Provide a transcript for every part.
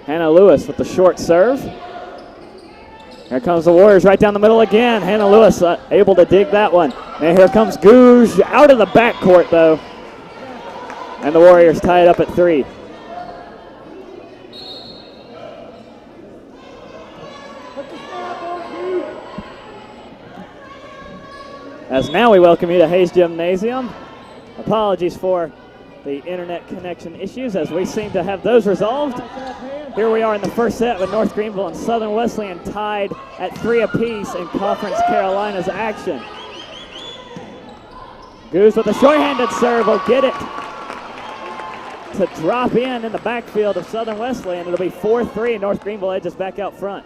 Hannah Lewis with the short serve. Here comes the Warriors right down the middle again. Hannah Lewis able to dig that one. And here comes Gouge out of the backcourt, though. And the Warriors tie it up at 3. As now we welcome you to Hayes Gymnasium. Apologies for the internet connection issues as we seem to have those resolved. Here we are in the first set with North Greenville and Southern Wesleyan tied at 3 apiece in Conference Carolinas action. Goose with a short-handed serve will get it to drop in the backfield of Southern Wesleyan. It'll be 4-3. North Greenville edges back out front.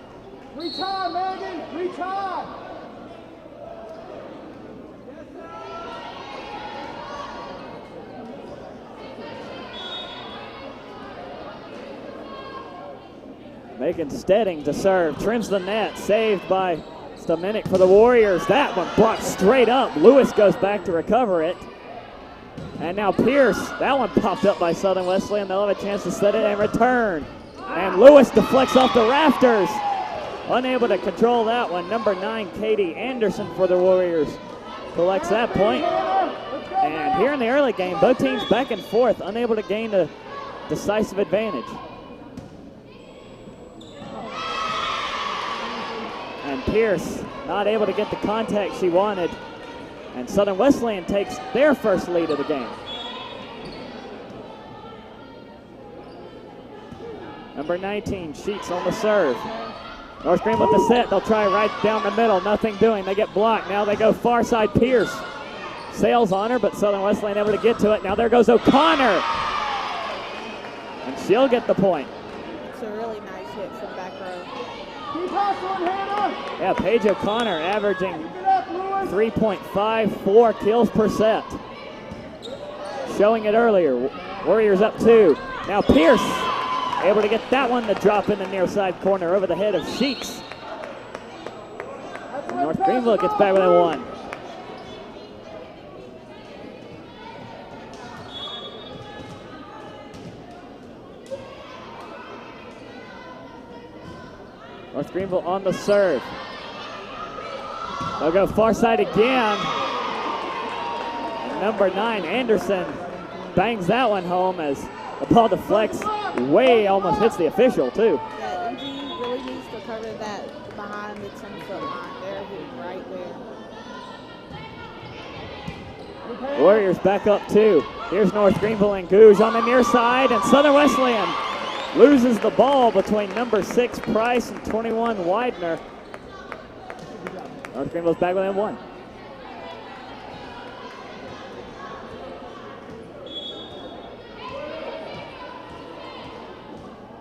Retime, Megan, retime. Megan Stedding to serve, trims the net, saved by Stamenik for the Warriors. That one blocked straight up. Lewis goes back to recover it. And now Pierce, that one popped up by Southern Wesleyan. They'll have a chance to set it and return. And Lewis deflects off the rafters. Unable to control that one. Number 9, Katie Anderson for the Warriors collects that point. And here in the early game, both teams back and forth, unable to gain a decisive advantage. And Pierce not able to get the contact she wanted. And Southern Wesleyan takes their first lead of the game. Number 19, Sheets on the serve. North Green with the set. They'll try right down the middle. Nothing doing. They get blocked. Now they go far side. Pierce sails on her, but Southern Wesleyan able to get to it. Now there goes O'Connor. And she'll get the point. It's a really nice hit from back row. Keep hustling, Hannah. Yeah, Paige O'Connor averaging 3.54 kills per set. Showing it earlier. Warriors up 2. Now Pierce able to get that one to drop in the near side corner over the head of Sheets. And North Greenville gets back with a 1. North Greenville on the serve. They'll go far side again. And number 9, Anderson, bangs that one home as the ball deflects way, almost hits the official too. Yeah, NGU really needs to cover that behind the 10-foot line. They're right there. Warriors back up 2. Here's North Greenville and Gouge on the near side, and Southern Wesleyan loses the ball between number 6 Price and 21 Widener. North Greenville's back with 1.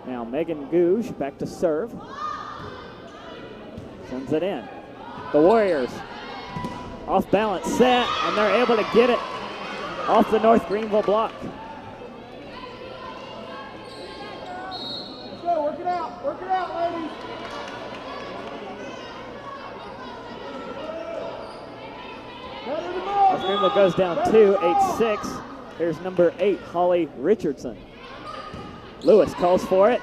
Now Megan Gouge back to serve. Sends it in. The Warriors off balance set, and they're able to get it off the North Greenville block. Let's go, work it out, ladies. North Greenville goes down 2, 8-6. Here's number 8, Holly Richardson. Lewis calls for it.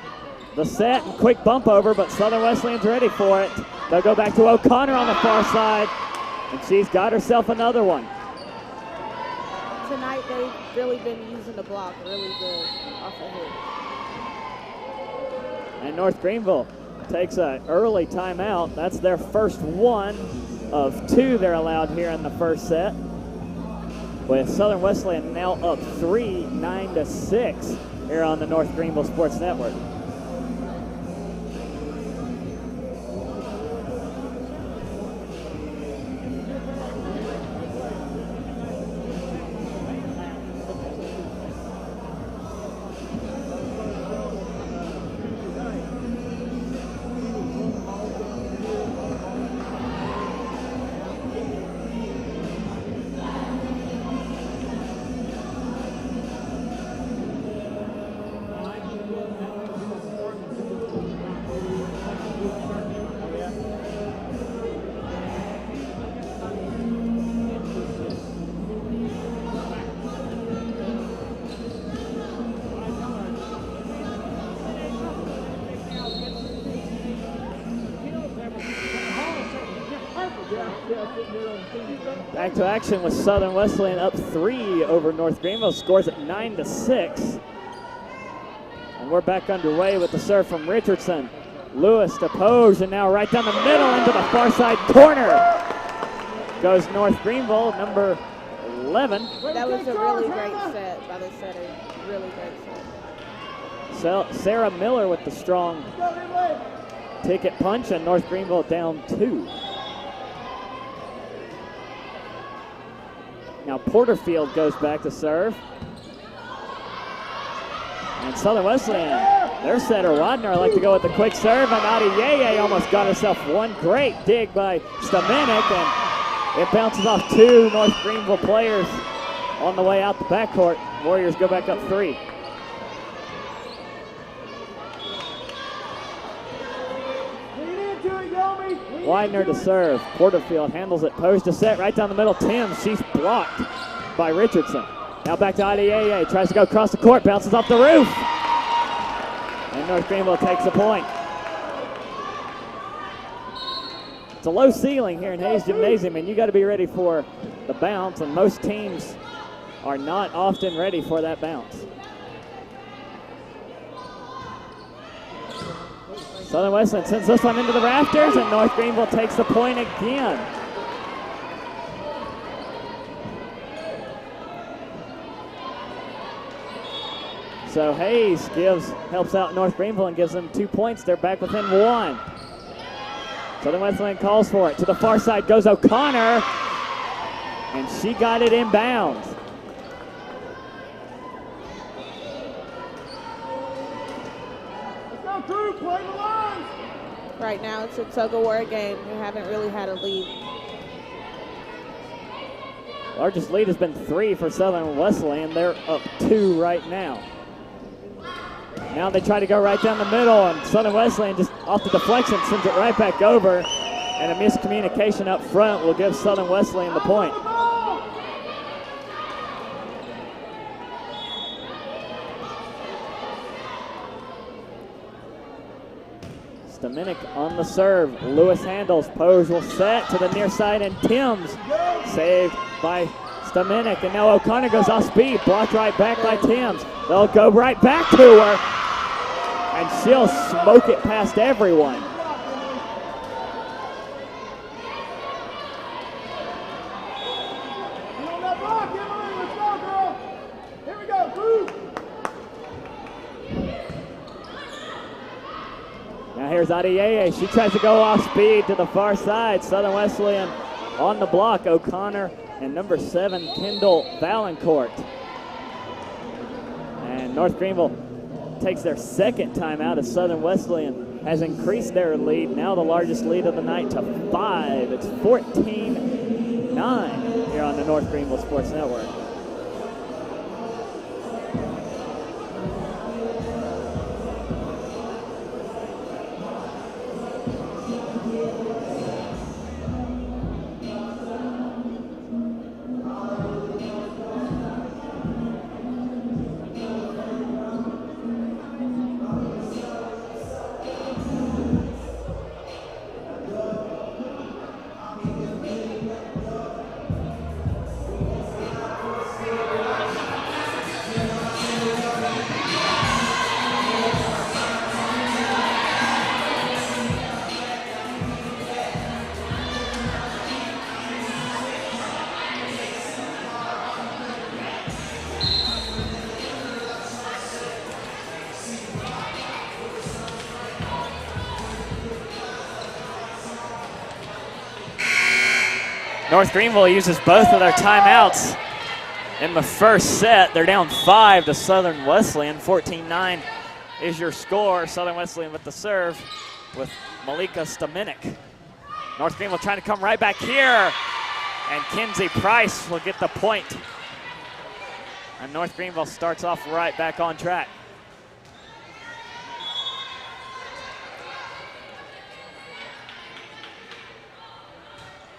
The set and quick bump over, but Southern Wesleyan's ready for it. They'll go back to O'Connor on the far side, and she's got herself another one. Tonight they've really been using the block really good off the hit. And North Greenville takes an early timeout. That's their first one of 2 they're allowed here in the first set. With Southern Wesleyan now up 3, 9-6 here on the North Greenville Sports Network. Back to action with Southern Wesleyan up 3 over North Greenville. Scores at 9-6. And we're back underway with the serve from Richardson. Lewis to Poge, and now right down the middle into the far side corner. Goes North Greenville, number 11. That was a really great set by the setter. Really great set. Sarah Miller with the strong ticket punch, and North Greenville down 2. Now Porterfield goes back to serve. And Southern Wesleyan, their setter Wadner like to go with the quick serve, and Adiyeye almost got herself one great dig by Stamenik, and it bounces off 2 North Greenville players on the way out the backcourt. Warriors go back up 3. Widener to serve. Porterfield handles it. Post to set right down the middle. Tim, she's blocked by Richardson. Now back to Adiyeye. Tries to go across the court. Bounces off the roof. And North Greenville takes the point. It's a low ceiling here in Hayes Gymnasium, and you got to be ready for the bounce, and most teams are not often ready for that bounce. Southern Wesleyan sends this one into the rafters, and North Greenville takes the point again. So Hayes helps out North Greenville and gives them 2 points. They're back within 1. Southern Wesleyan calls for it. To the far side goes O'Connor, and she got it inbounds. Right now it's a tug-of-war game. We haven't really had a lead. Largest lead has been 3 for Southern Wesleyan. They're up 2 right now. Now they try to go right down the middle, and Southern Wesleyan just off the deflection sends it right back over, and a miscommunication up front will give Southern Wesleyan the point. Stamenik on the serve. Lewis handles. Pose will set to the near side, and Timms saved by Stamenik. And now O'Connor goes off speed. Blocked right back by Timms. They'll go right back to her, and she'll smoke it past everyone. Now here's Adiyeye. She tries to go off speed to the far side. Southern Wesleyan on the block. O'Connor and number 7, Kendall Valancourt. And North Greenville takes their second timeout as Southern Wesleyan has increased their lead. Now the largest lead of the night to 5. It's 14-9 here on the North Greenville Sports Network. North Greenville uses both of their timeouts in the first set. They're down 5 to Southern Wesleyan. 14-9 is your score. Southern Wesleyan with the serve with Malika Stamenik. North Greenville trying to come right back here, and Kinsey Price will get the point. And North Greenville starts off right back on track.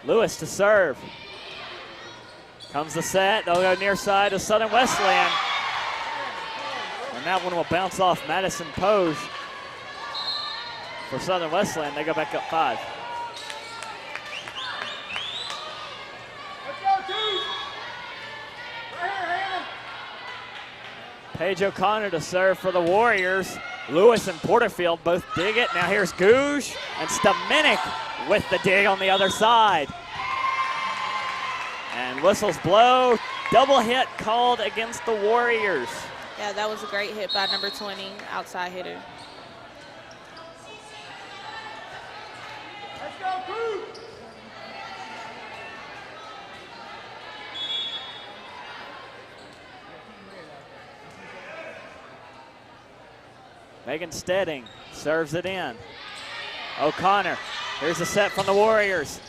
Lewis to serve. Comes the set. They'll go near side to Southern Wesleyan. And that one will bounce off Madison Poge for Southern Wesleyan. They go back up 5. Paige O'Connor to serve for the Warriors. Lewis and Porterfield both dig it. Now here's Gouge and Stamenik with the dig on the other side. And whistles blow. Double hit called against the Warriors. Yeah, that was a great hit by number 20, outside hitter. Let's go, crew. Megan Stedding serves it in. O'Connor, here's a set from the Warriors.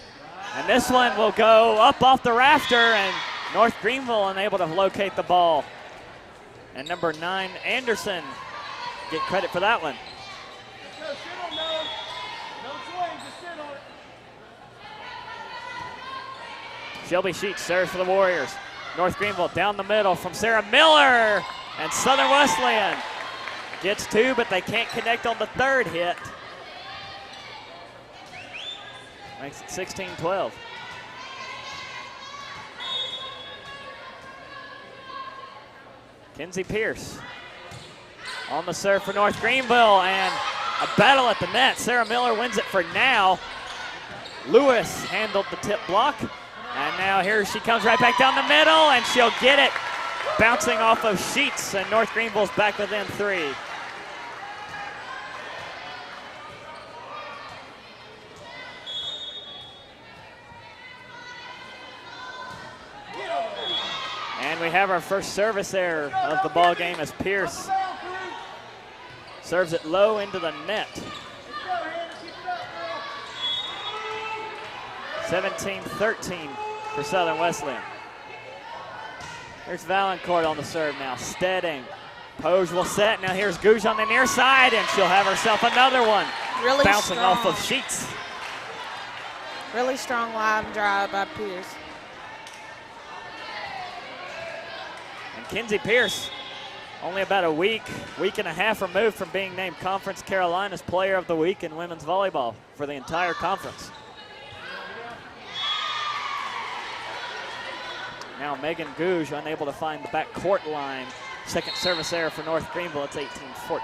And this one will go up off the rafter, and North Greenville unable to locate the ball. And number 9, Anderson, get credit for that one. Let's go, sit on those. Don't swing, just sit on it. Shelby Sheets serves for the Warriors. North Greenville down the middle from Sarah Miller, and Southern Wesleyan gets 2, but they can't connect on the third hit. Makes it 16-12. Kenzie Pierce on the serve for North Greenville, and a battle at the net. Sarah Miller wins it for now. Lewis handled the tip block, and now here she comes right back down the middle, and she'll get it. Bouncing off of Sheets, and North Greenville's back within 3. And we have our first service error of the ball game as Pierce serves it low into the net. 17-13 for Southern Wesleyan. Here's Valancourt on the serve now. Stedding. Pose will set. Now here's Gouge on the near side, and she'll have herself another one. Really bouncing strong. off of Sheets. Really strong line drive by Pierce. And Kenzie Pierce, only about a week and a half removed from being named Conference Carolina's Player of the Week in women's volleyball for the entire conference. Now Megan Gouge unable to find the back court line. Second service error for North Greenville. It's 18-14.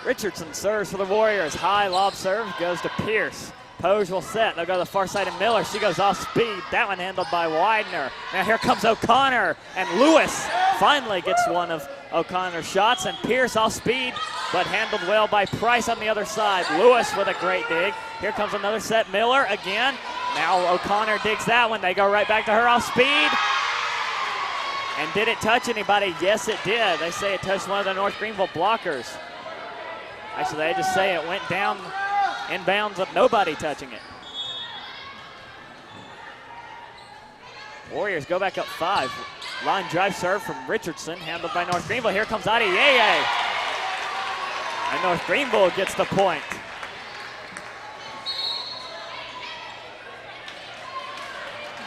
Richardson serves for the Warriors. High lob serve goes to Pierce. Pose will set. They'll go to the far side of Miller. She goes off speed. That one handled by Widener. Now here comes O'Connor, and Lewis finally gets one of O'Connor's shots, and Pierce off speed, but handled well by Price on the other side. Lewis with a great dig. Here comes another set. Miller again. Now O'Connor digs that one. They go right back to her off speed. And did it touch anybody? Yes, it did. They say it touched one of the North Greenville blockers. Actually, they just say it went down inbounds with nobody touching it. Warriors go back up 5. Line drive serve from Richardson, handled by North Greenville. Here comes Adiyeye. And North Greenville gets the point.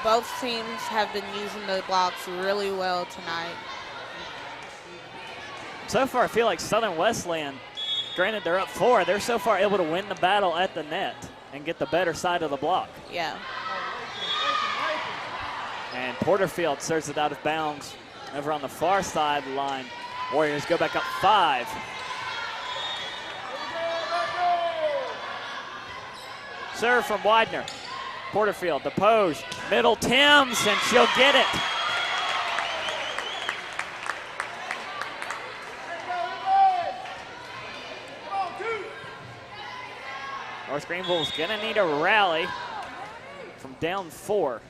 Both teams have been using the blocks really well tonight. So far, I feel like Southern Wesleyan, granted they're up 4, they're so far able to win the battle at the net and get the better side of the block. Yeah. And Porterfield serves it out of bounds over on the far sideline. Warriors go back up 5. Serve from Widener. Porterfield, the pose, middle Timms, and she'll get it. North Greenville's gonna need a rally from down 4.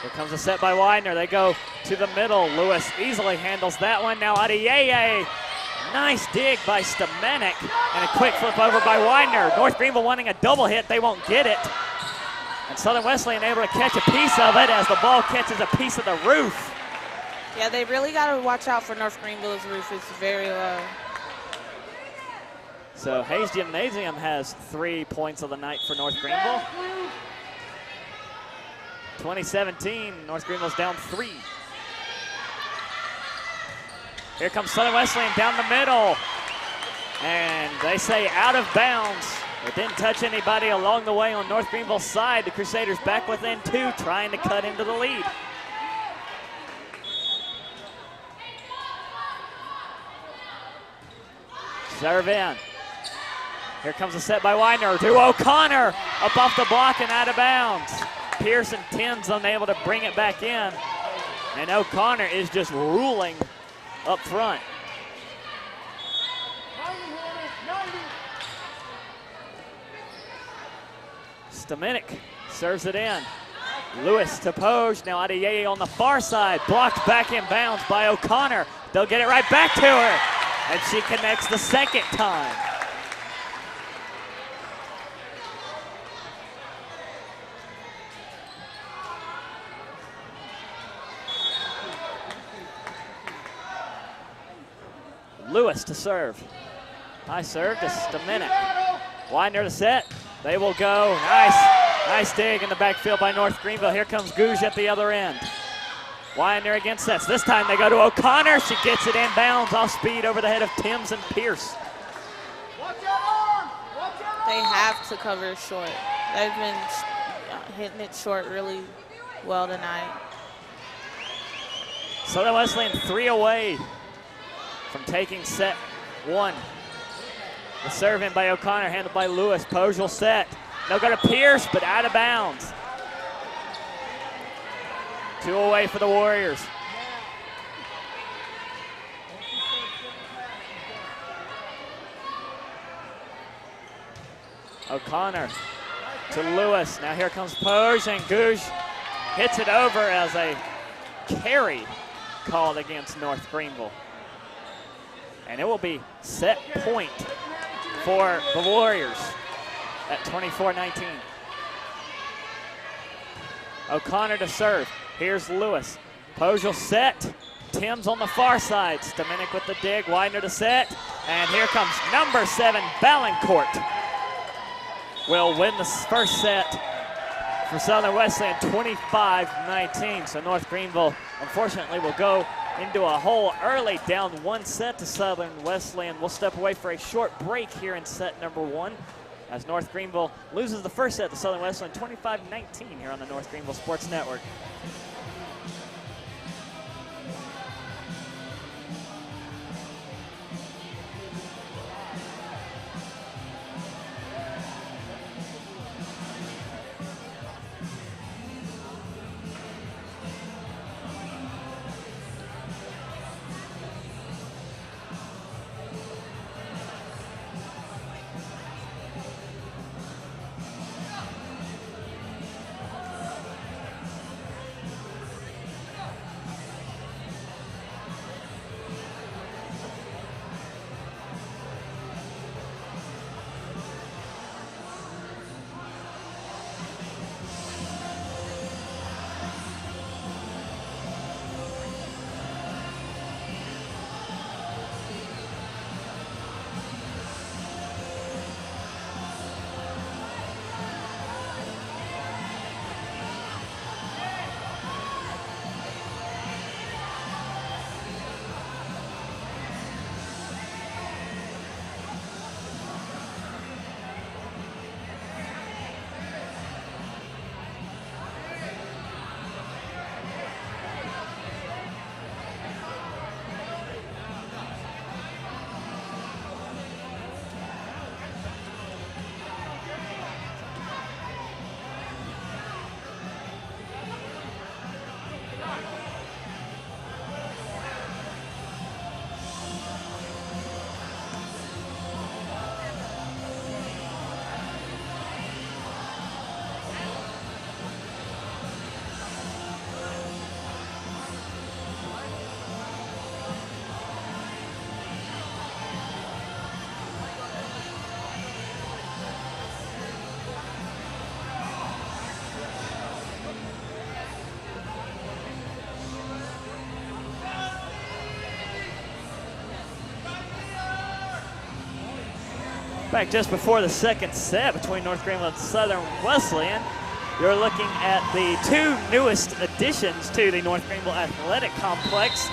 Here comes a set by Widener. They go to the middle. Lewis easily handles that one. Now Adiyeye. Nice dig by Stamenik, and a quick flip over by Widener. North Greenville wanting a double hit. They won't get it. And Southern Wesleyan able to catch a piece of it as the ball catches a piece of the roof. Yeah, they really got to watch out for North Greenville's roof. It's very low. So Hayes Gymnasium has 3 points of the night for North Greenville. 2017, North Greenville's down 3. Here comes Southern Wesleyan down the middle. And they say out of bounds. It didn't touch anybody along the way on North Greenville's side. The Crusaders back within 2, trying to cut into the lead. Serve in. Here comes a set by Widener to O'Connor, up off the block and out of bounds. Pierce and Timms unable to bring it back in. And O'Connor is just ruling up front. Stamenik serves it in. Lewis to Poge, now Adeyeye on the far side, blocked back in bounds by O'Connor. They'll get it right back to her, and she connects the second time. Lewis to serve. High serve to Stamenik. Widener to set. They will go. Nice dig in the backfield by North Greenville. Here comes Gouge at the other end. Widener against sets. This time they go to O'Connor. She gets it inbounds off speed over the head of Timms and Pierce. They have to cover short. They've been hitting it short really well tonight. Southern Wesleyan 3 away from taking set 1. The serve in by O'Connor, handled by Lewis. Poge will set. They'll go to Pierce, but out of bounds. 2 away for the Warriors. O'Connor to Lewis. Now here comes Poge, and Gouge hits it over as a carry called against North Greenville. And it will be set point for the Warriors at 24-19. O'Connor to serve. Here's Lewis. Poge will set. Timms on the far side. Stamenik with the dig. Widener to set. And here comes number 7, Valancourt. Will win the first set for Southern Wesleyan, 25-19. So North Greenville, unfortunately, will go into a hole early, down 1 set to Southern Wesleyan. We'll step away for a short break here in set number 1 as North Greenville loses the first set to Southern Wesleyan, 25-19 here on the North Greenville Sports Network. Back just before the second set between North Greenville and Southern Wesleyan. You're looking at the 2 newest additions to the North Greenville Athletic Complex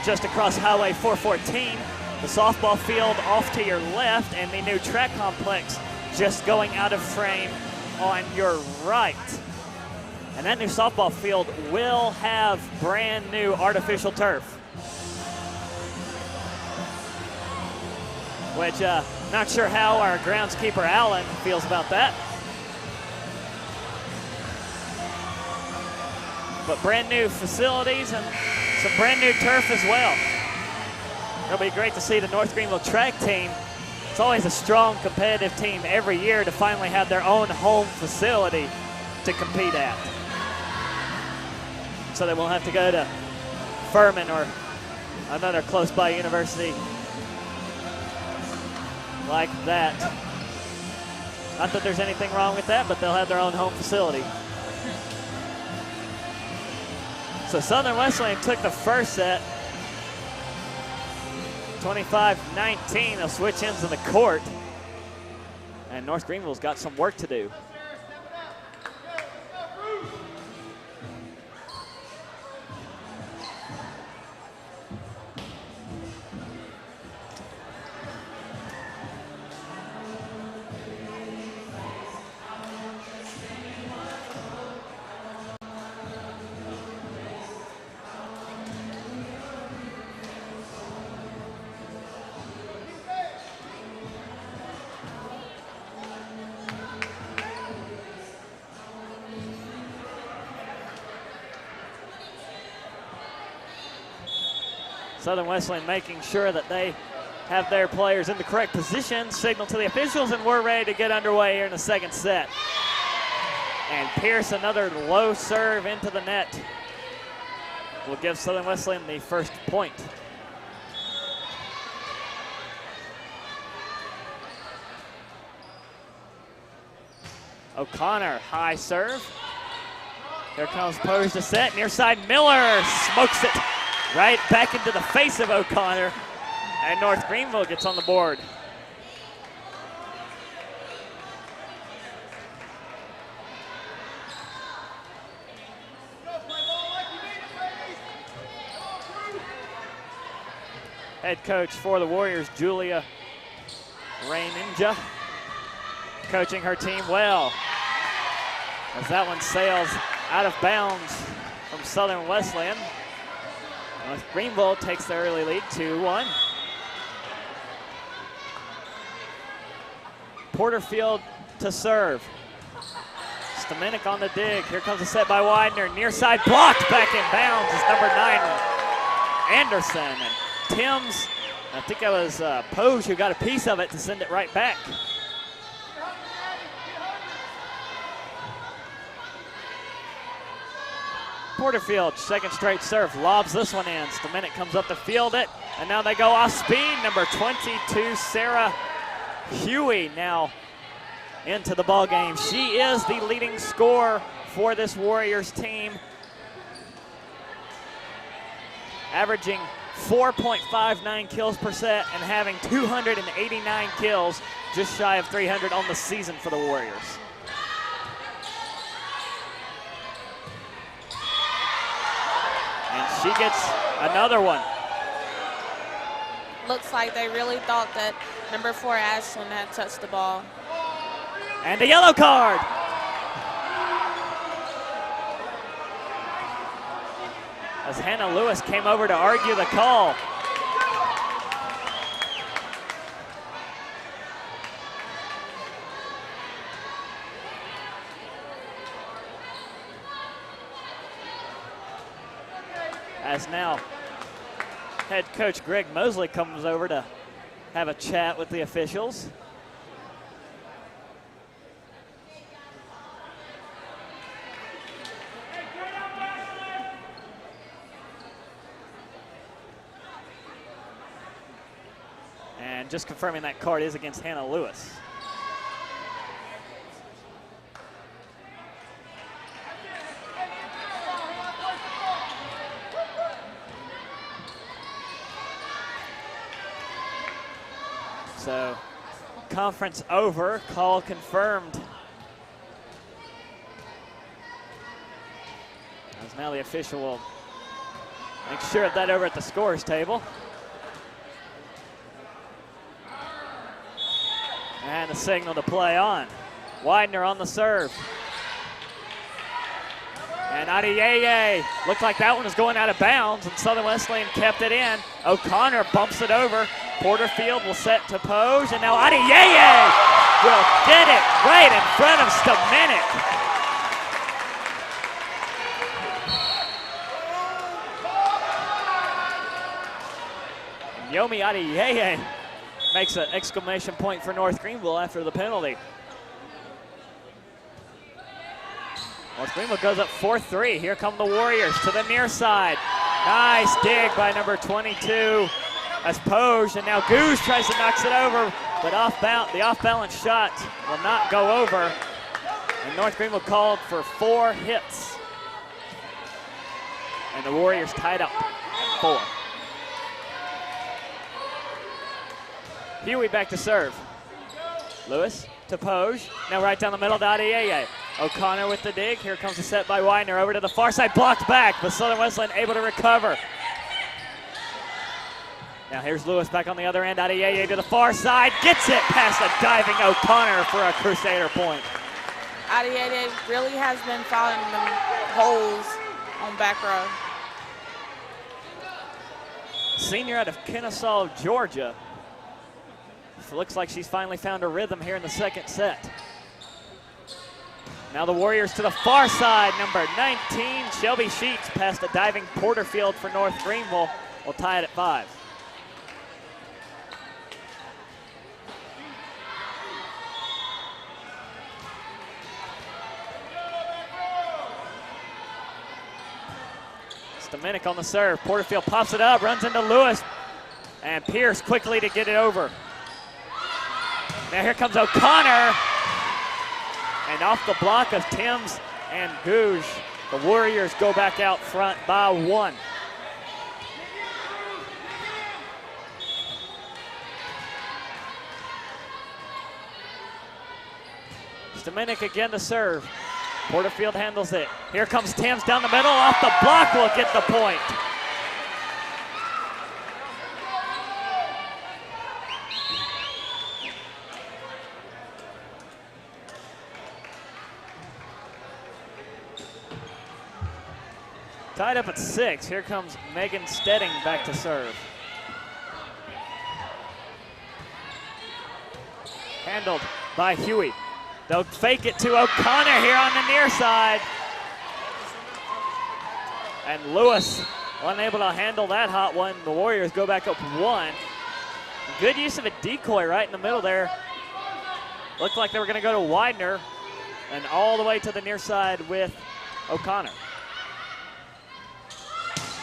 just across Highway 414. the softball field off to your left, and the new track complex just going out of frame on your right. And that new softball field will have brand new artificial turf, which not sure how our groundskeeper Allen feels about that. But brand new facilities and some brand new turf as well. It'll be great to see the North Greenville track team. It's always a strong competitive team every year to finally have their own home facility to compete at. So they won't have to go to Furman or another close by university like that. Not that there's anything wrong with that, but they'll have their own home facility. So Southern Wesleyan took the first set, 25-19. They'll switch ends of the court. And North Greenville's got some work to do. Southern Wesleyan making sure that they have their players in the correct position, signal to the officials, and we're ready to get underway here in the second set. And Pierce, another low serve into the net, will give Southern Wesleyan the first point. O'Connor, high serve. Here comes posed to set, near side Miller smokes it right back into the face of O'Connor, and North Greenville gets on the board. Head coach for the Warriors, Julia Raininja, coaching her team well, as that one sails out of bounds from Southern Wesleyan. North Greenville takes the early lead, 2-1. Porterfield to serve. Stamenik on the dig. Here comes a set by Widener. Near side blocked, back in bounds is number 9, Anderson. And Timms, I think it was Poge who got a piece of it to send it right back. Porterfield, second straight serve, lobs this one in. Stamenik comes up to field it, and now they go off speed. Number 22, Sarah Huey, now into the ball game. She is the leading scorer for this Warriors team, averaging 4.59 kills per set and having 289 kills, just shy of 300 on the season for the Warriors. And she gets another one. Looks like they really thought that number 4 Ashland had touched the ball. And a yellow card. As Hannah Lewis came over to argue the call. As now head coach Greg Mosley comes over to have a chat with the officials. And just confirming that card is against Hannah Lewis. So, conference over, call confirmed. As now the official will make sure of that over at the scores table. And a signal to play on. Widener on the serve. And Adeyeye looked like that one was going out of bounds, and Southern Wesleyan kept it in. O'Connor bumps it over. Porterfield will set to Poge, and now Adeyeye will get it right in front of Stamenik. Yomi Adeyeye makes an exclamation point for North Greenville after the penalty. North Greenville goes up 4-3. Here come the Warriors to the near side. Nice dig by number 22. That's Poge, and now Goose tries to knock it over, but the off-balance shot will not go over. And North Greenville called for 4 hits. And the Warriors tied up at 4. Huey back to serve. Lewis to Poge. Now right down the middle to Adeyeye. O'Connor with the dig. Here comes the set by Widener over to the far side. Blocked back, but Southern Wesleyan able to recover. Now here's Lewis back on the other end. Adeyeye to the far side. Gets it past a diving O'Connor for a Crusader point. Adeyeye really has been fouling them holes on back row. Senior out of Kennesaw, Georgia. It looks like she's finally found a rhythm here in the second set. Now the Warriors to the far side. Number 19, Shelby Sheets past a diving Porterfield for North Greenville. Will tie it at 5. Stamenik on the serve. Porterfield pops it up, runs into Lewis, and Pierce quickly to get it over. Now here comes O'Connor, and off the block of Timms and Gouge, the Warriors go back out front by 1. Stamenik again to serve. Porterfield handles it. Here comes Timms down the middle, off the block will get the point. Tied up at 6. Here comes Megan Stedding back to serve. Handled by Huey. They'll fake it to O'Connor here on the near side. And Lewis unable to handle that hot one. The Warriors go back up 1. Good use of a decoy right in the middle there. Looked like they were going to go to Widener, and all the way to the near side with O'Connor.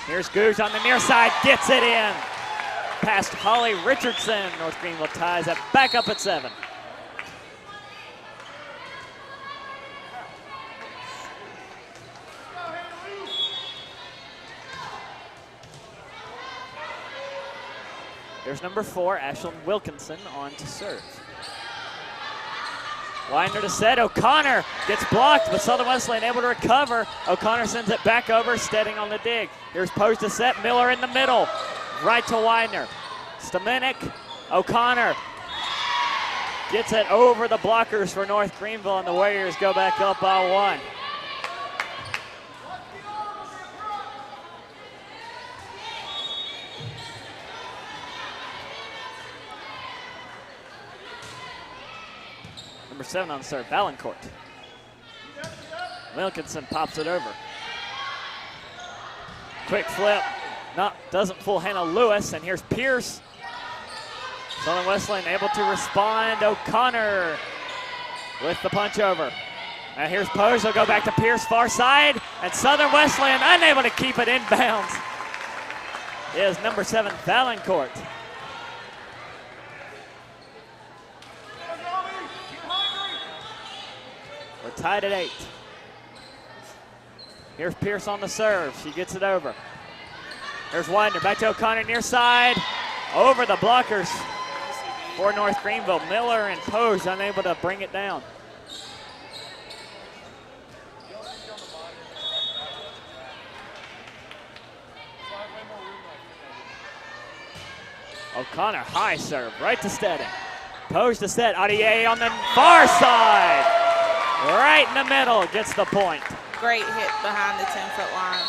Here's Gouge on the near side, gets it in. Past Holly Richardson. North Greenville ties it back up at 7. There's number 4, Ashlyn Wilkinson, on to serve. Widener to set. O'Connor gets blocked, but Southern Wesleyan able to recover. O'Connor sends it back over, Stedding on the dig. Here's Poge to set. Miller in the middle. Right to Widener. Stamenik. O'Connor gets it over the blockers for North Greenville, and the Warriors go back up by 1. Number 7 on serve, Valancourt. Wilkinson pops it over. Quick flip, doesn't full handle Lewis, and here's Pierce. Southern Wesleyan able to respond. O'Connor with the punch over. And here's Poge, they'll go back to Pierce, far side, and Southern Wesleyan unable to keep it inbounds. Is number 7, Valancourt. We're tied at 8. Here's Pierce on the serve. She gets it over. There's Widener. Back to O'Connor near side. Over the blockers for North Greenville. Miller and Poge unable to bring it down. O'Connor high serve right to Stedding. Pose to set. Adier on the far side. Right in the middle. Gets the point. Great hit behind the 10-foot line.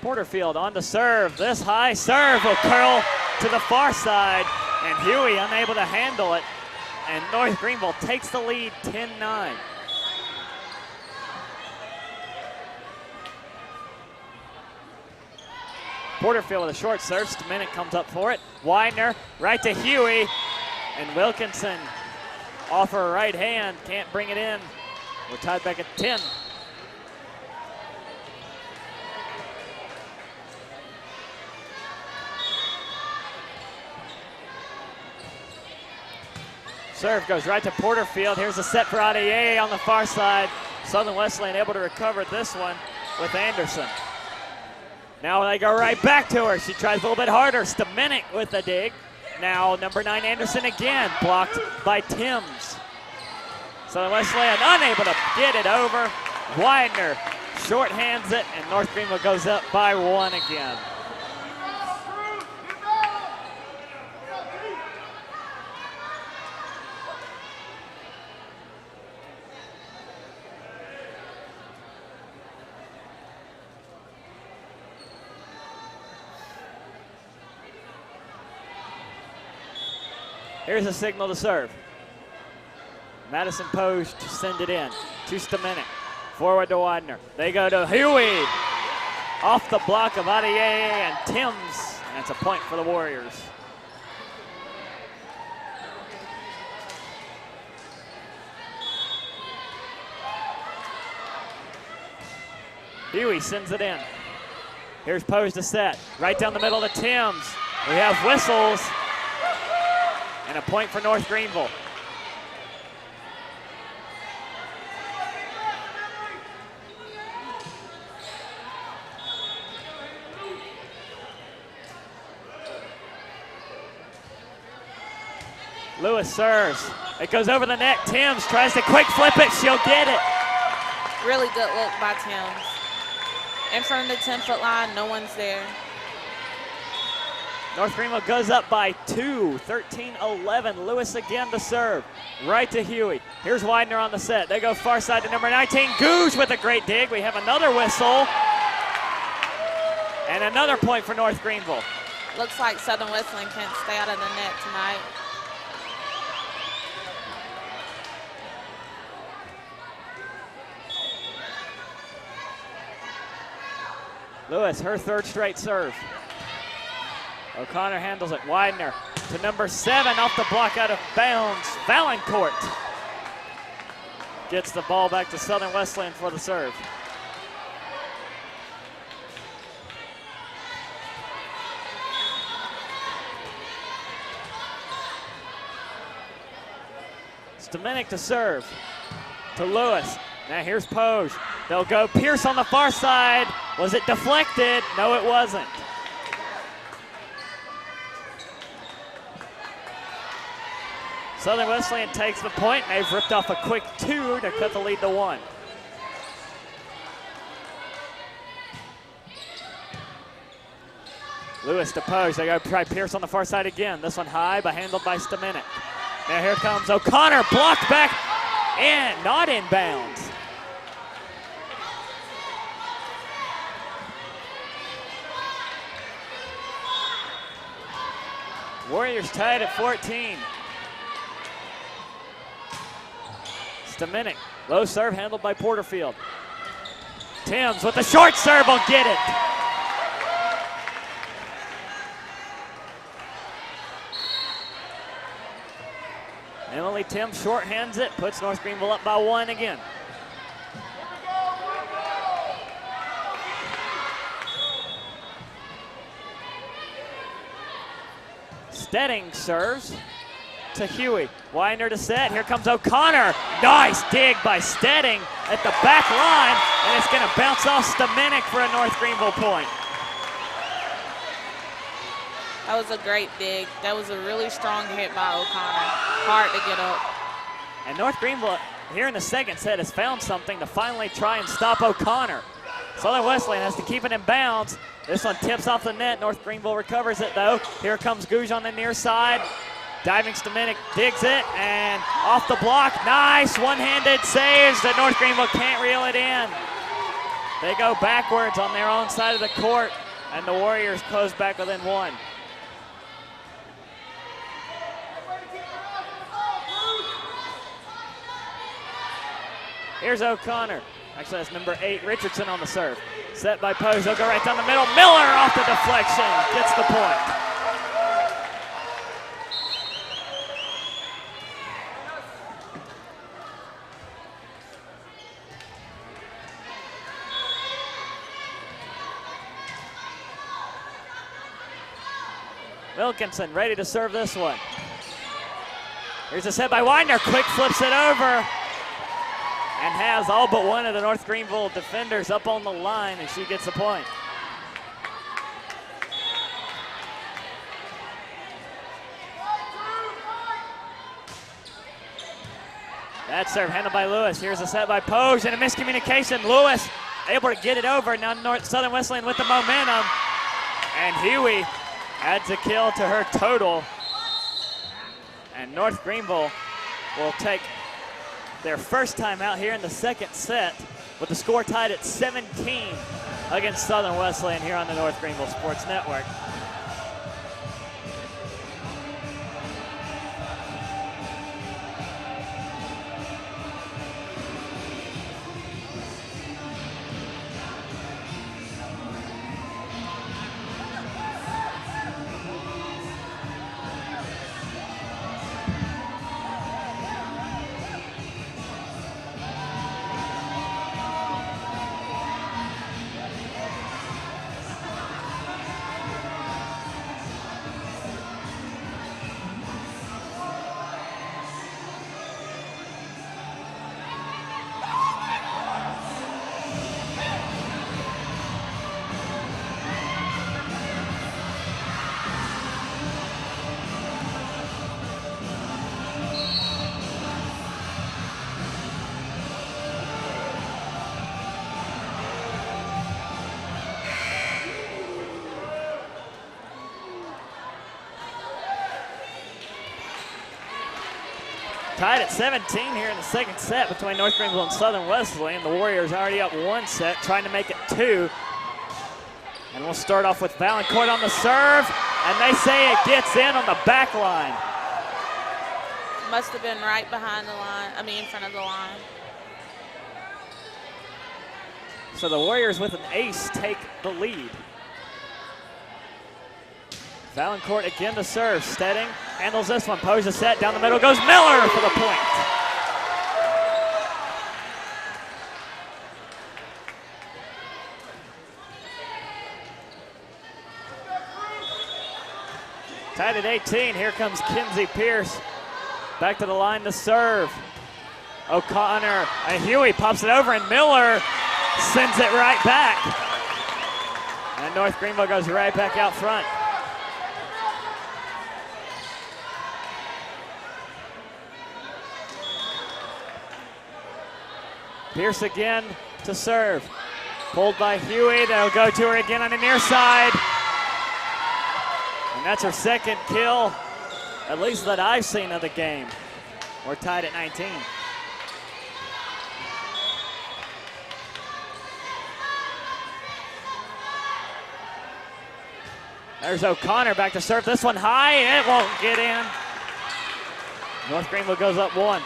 Porterfield on the serve. This high serve will curl to the far side, and Huey unable to handle it. And North Greenville takes the lead 10-9. Porterfield with a short serve. Stamenik comes up for it. Widener right to Huey, and Wilkinson off her right hand. Can't bring it in. We're tied back at 10. Serve goes right to Porterfield. Here's a set for Adier on the far side. Southern Wesleyan able to recover this one with Anderson. Now they go right back to her. She tries a little bit harder. Stamenik with the dig. Now number 9 Anderson again, blocked by Timms. Southern Wesleyan unable to get it over. Widener shorthands it, and North Greenville goes up by 1 again. Here's a signal to serve. Madison Pose to send it in to Stamenik. Forward to Widener. They go to Huey. Off the block of Adier and Timms. And it's a point for the Warriors. Huey sends it in. Here's Pose to set. Right down the middle to Timms. We have whistles. And a point for North Greenville. Lewis serves. It goes over the net. Timms tries to quick flip it. She'll get it. Really good look by Timms. In front of the 10-foot line, no one's there. North Greenville goes up by 2, 13-11. Lewis again to serve. Right to Huey. Here's Widener on the set. They go far side to number 19. Googe with a great dig. We have another whistle. And another point for North Greenville. Looks like Southern Wesleyan can't stay out of the net tonight. Lewis, her third straight serve. O'Connor handles it. Widener to number 7 off the block out of bounds. Valancourt gets the ball back to Southern Wesleyan for the serve. Stamenik to serve to Lewis. Now here's Pose. They'll go Pierce on the far side. Was it deflected? No, it wasn't. Southern Wesleyan takes the point. They've ripped off a quick 2 to cut the lead to 1. Lewis to Pose. They go try Pierce on the far side again. This one high, but handled by Stamenik. Now here comes O'Connor, blocked back and not in bounds. Warriors tied at 14. Stamenik, low serve handled by Porterfield. Timms with the short serve will get it. Emily Timms shorthands it, puts North Greenville up by 1 again. Stedding serves to Huey. Widener to set. Here comes O'Connor. Nice dig by Stedding at the back line, and it's going to bounce off Stamenik for a North Greenville point. That was a great dig. That was a really strong hit by O'Connor. Hard to get up. And North Greenville here in the second set has found something to finally try and stop O'Connor. Southern Wesleyan has to keep it in bounds. This one tips off the net. North Greenville recovers it though. Here comes Gouge on the near side. Diving Stamenic digs it and off the block. Nice one-handed saves that North Greenville can't reel it in. They go backwards on their own side of the court and the Warriors close back within one. Here's O'Connor. Actually, that's number 8, Richardson on the serve. Set by Pose, they'll go right down the middle. Miller off the deflection, gets the point. Wilkinson ready to serve this one. Here's a set by Widener, quick flips it over. And has all but one of the North Greenville defenders up on the line, and she gets the point. That serve handled by Lewis. Here's a set by Poge and a miscommunication. Lewis able to get it over. Now Southern Wesleyan with the momentum. And Huey adds a kill to her total. And North Greenville will take their first time out here in the second set with the score tied at 17 against Southern Wesleyan here on the North Greenville Sports Network. Tied at 17 here in the second set between North Greenville and Southern Wesleyan. The Warriors already up one set, trying to make it 2. And we'll start off with Valancourt on the serve, and they say it gets in on the back line. Must have been right behind the line, in front of the line. So the Warriors with an ace take the lead. Valancourt again to serve. Stedding handles this one. Pose a set down the middle. Goes Miller for the point. Tied at 18. Here comes Kinsey Pierce. Back to the line to serve. O'Connor and Huey pops it over, and Miller sends it right back. And North Greenville goes right back out front. Pierce again to serve. Pulled by Huey. They'll go to her again on the near side. And that's her second kill, at least that I've seen of the game. We're tied at 19. There's O'Connor back to serve this one high, and it won't get in. North Greenville goes up 1.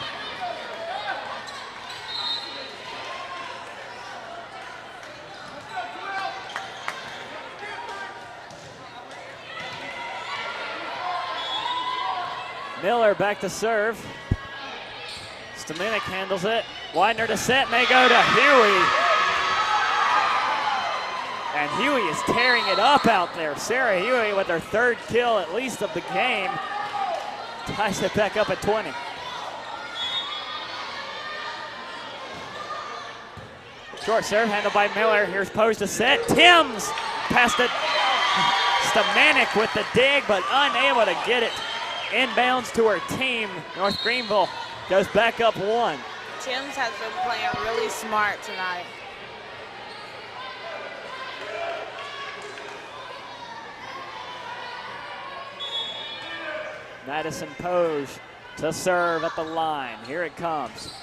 Miller back to serve. Stamenic handles it. Widener to set, and they go to Huey. And Huey is tearing it up out there. Sarah Huey with her 3rd kill, at least of the game, ties it back up at 20. Short serve handled by Miller. Here's Pose to set. Timms passed it. Stamanik with the dig, but unable to get it inbounds to her team. North Greenville goes back up 1. Tim's has been playing really smart tonight. Madison Page to serve at the line. Here it comes.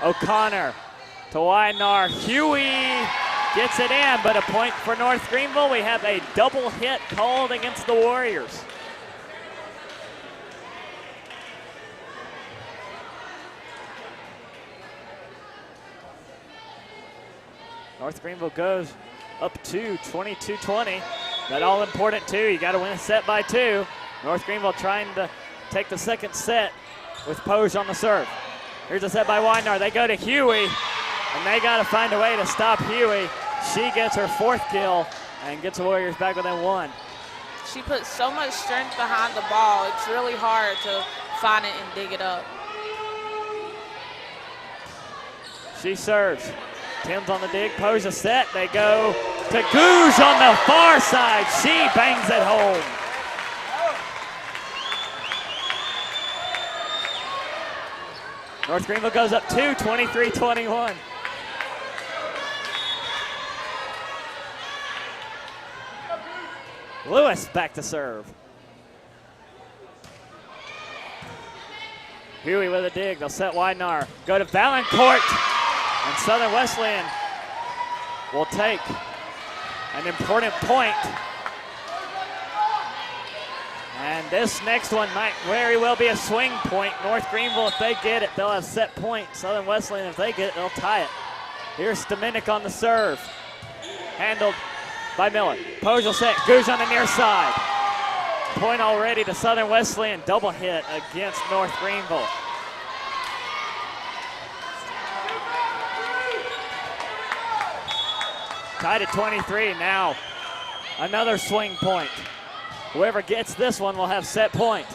O'Connor to Widenar. Huey gets it in, but a point for North Greenville. We have a double hit called against the Warriors. North Greenville goes up to 22-20. That all important too. You got to win a set by 2. North Greenville trying to take the second set with Page on the serve. Here's a set by Widenar. They go to Huey, and they got to find a way to stop Huey. She gets her 4th kill and gets the Warriors back within 1. She puts so much strength behind the ball. It's really hard to find it and dig it up. She serves. Tim's on the dig. Page a set. They go to Gouge on the far side. She bangs it home. North Greenville goes up 2, 23-21. Lewis back to serve. Huey with a dig. They'll set Widenar. Go to Valancourt. And Southern Wesleyan will take an important point. And this next one might very well be a swing point. North Greenville, if they get it, they'll have set point. Southern Wesleyan, if they get it, they'll tie it. Here's Stamanik on the serve. Handled by Miller. Page will set. Gouge on the near side. Point already to Southern Wesleyan. Double hit against North Greenville. Tied at 23 now. Another swing point. Whoever gets this one will have set point.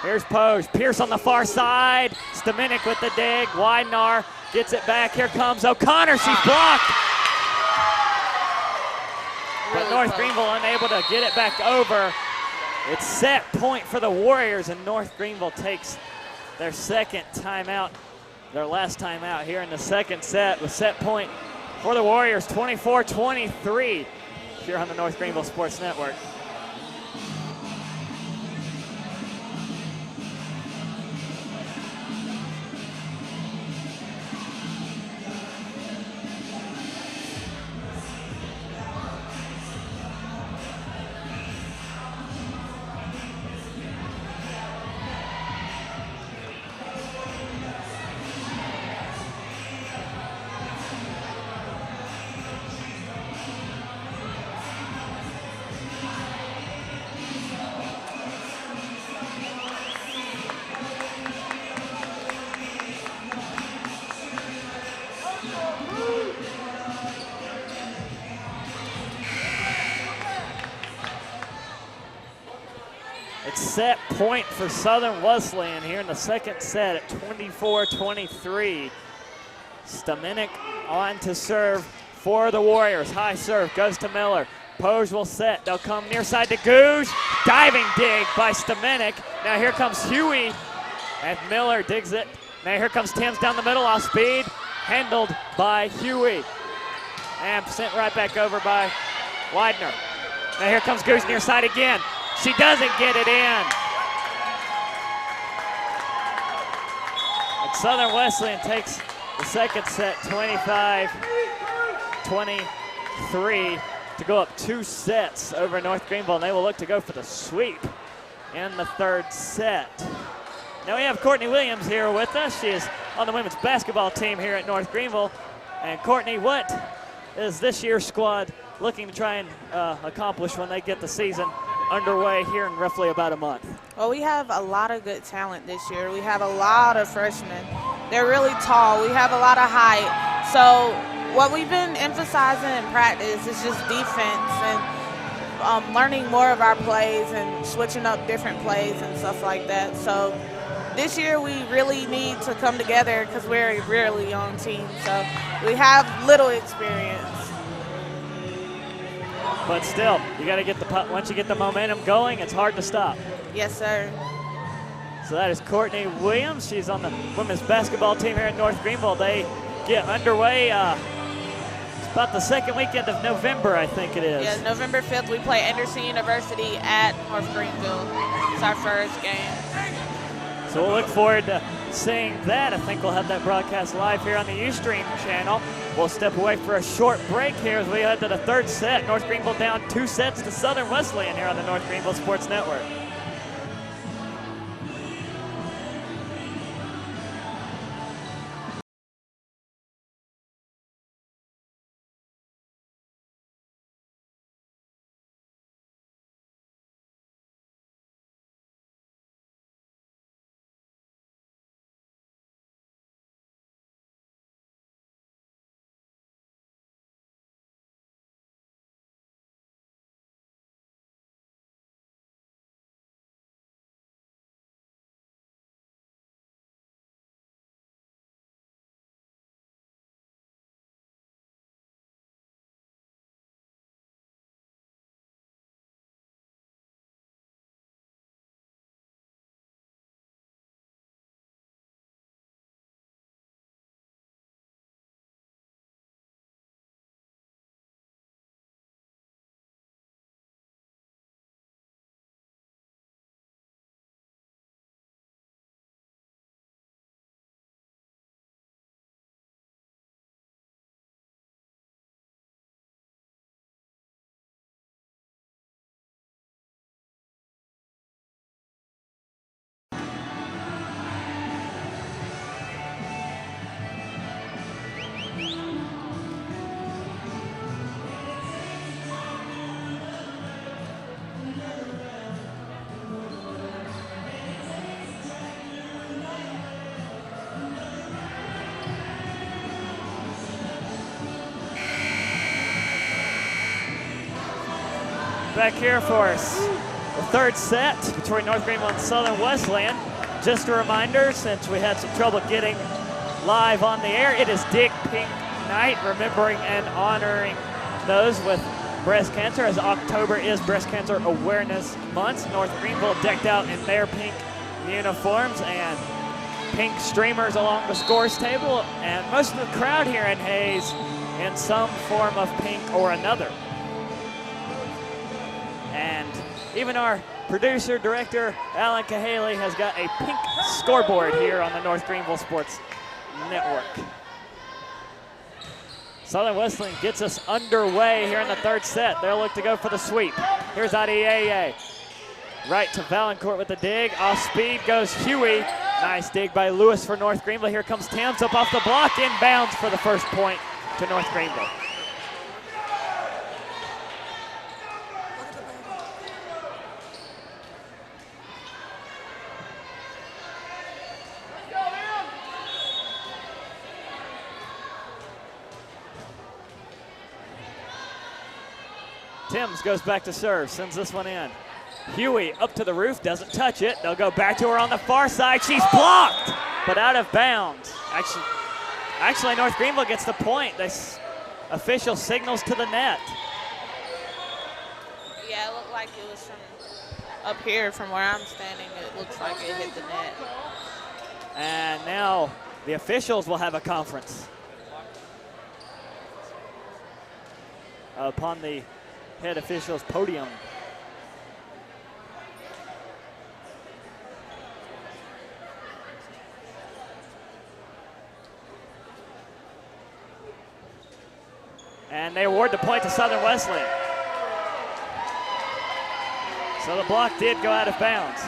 Here's Page. Pierce on the far side. Stamanik with the dig. Widenar gets it back. Here comes O'Connor. She's blocked. But North Greenville unable to get it back over. It's set point for the Warriors, and North Greenville takes their second timeout, their last timeout here in the second set with set point for the Warriors, 24-23 here on the North Greenville Sports Network. Set point for Southern Wesleyan here in the second set at 24-23. Stamanik on to serve for the Warriors. High serve goes to Miller. Page will set. They'll come near side to Gouge. Diving dig by Stamanik. Now here comes Huey, and Miller digs it. Now here comes Timms down the middle off speed. Handled by Huey. And sent right back over by Widenar. Now here comes Gouge near side again. She doesn't get it in. And Southern Wesleyan takes the second set, 25-23, to go up 2 sets over North Greenville, and they will look to go for the sweep in the third set. Now we have Courtney Williams here with us. She is on the women's basketball team here at North Greenville. And Courtney, what is this year's squad looking to try and accomplish when they get the season underway here in roughly about a month? Well, we have a lot of good talent this year. We have a lot of freshmen. They're really tall. We have a lot of height. So what we've been emphasizing in practice is just defense and learning more of our plays and switching up different plays and stuff like that. So this year we really need to come together because we're a really young team. So we have little experience. But still, you got to get the once you get the momentum going, it's hard to stop. Yes, sir. So that is Courtney Williams. She's on the women's basketball team here in North Greenville. They get underway it's about the second weekend of November, I think it is. Yeah, November 5th, we play Anderson University at North Greenville. It's our first game. So we'll look forward to seeing that. I think we'll have that broadcast live here on the Ustream channel. We'll step away for a short break here as we head to the third set. North Greenville down 2 sets to Southern Wesleyan here on the North Greenville Sports Network. Back here for us, the third set between North Greenville and Southern Wesleyan. Just a reminder, since we had some trouble getting live on the air, it is Dig Pink Night, remembering and honoring those with breast cancer, as October is Breast Cancer Awareness Month. North Greenville decked out in their pink uniforms and pink streamers along the scores table, and most of the crowd here in Hayes in some form of pink or another. And even our producer, director, Alan Cahaley, has got a pink scoreboard here on the North Greenville Sports Network. Southern Wesleyan gets us underway here in the third set. They'll look to go for the sweep. Here's Adieye. Right to Valancourt with the dig. Off speed goes Huey. Nice dig by Lewis for North Greenville. Here comes Thames up off the block, inbounds for the first point to North Greenville. Timms goes back to serve, sends this one in. Huey up to the roof, doesn't touch it. They'll go back to her on the far side. She's blocked, but out of bounds. Actually, North Greenville gets the point. This official signals to the net. Yeah, it looked like it was from up here, from where I'm standing. It looks like it hit the net. And now the officials will have a conference upon the head official's podium. And they award the point to Southern Wesleyan. So the block did go out of bounds.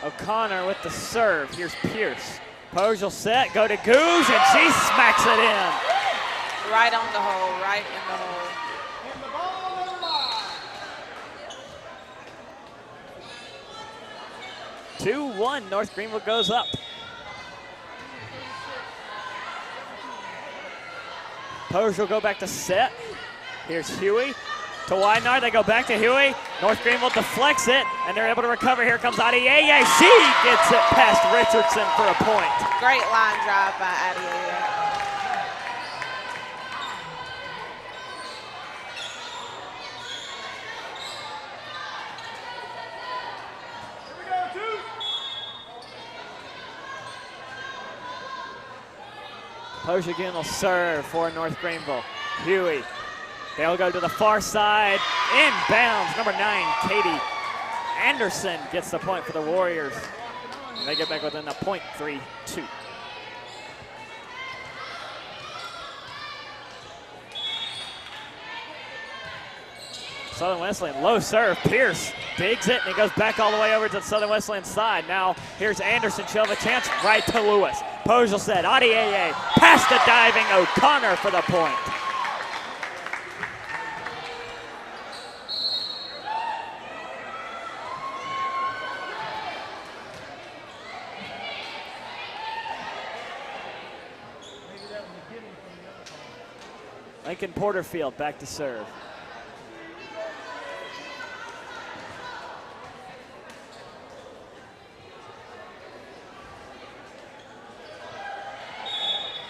O'Connor with the serve. Here's Pierce. Pogel set, go to Gouge, and she smacks it in. Right on the hole, right in the hole. 2-1, North Greenville goes up. Pose will go back to set. Here's Huey to Widenar. They go back to Huey. North Greenville deflects it, and they're able to recover. Here comes Adieye. She gets it past Richardson for a point. Great line drive by Adieye. Pose again will serve for North Greenville. Huey, they'll go to the far side. Inbounds, number 9, Katie Anderson gets the point for the Warriors. And they get back within a .32. Southern Wesleyan, low serve. Pierce digs it, and he goes back all the way over to the Southern Wesleyan side. Now here's Anderson. She'll have a chance right to Lewis. Pogel said, Adieye past the diving O'Connor for the point. Lincoln Porterfield back to serve.